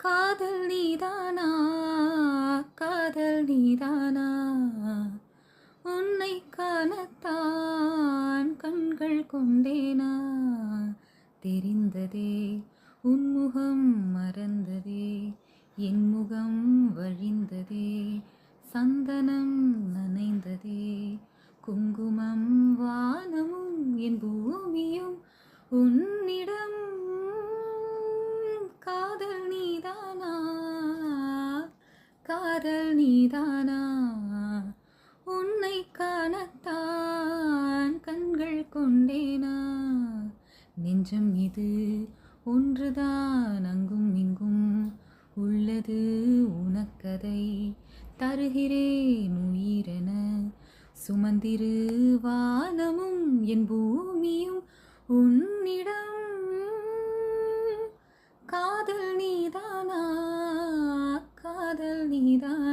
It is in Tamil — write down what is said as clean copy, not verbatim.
காதல் நீதானா காதல் நீதானா உன்னை காணத்தான் கண்கள் கொண்டேனா தெரிந்ததே உன்முகம் மறந்ததே என் முகம் வழிந்ததே சந்தனம் நனைந்ததே குங்குமம் வானமும் என் பூமியும் உன்னிடம் காதல் நீதானா காதல் நீதானா உன்னை காணத்தான் கண்கள் கொண்டேனா நெஞ்சம் இது ஒன்றுதான் அங்கும் இங்கும் உள்ளது உனக்கதை தருகிறேன் உயிரென சுமந்திரு வானமும் என் பூமியும் உன்னிடம் காதல் நீதானா காதல் நீதானா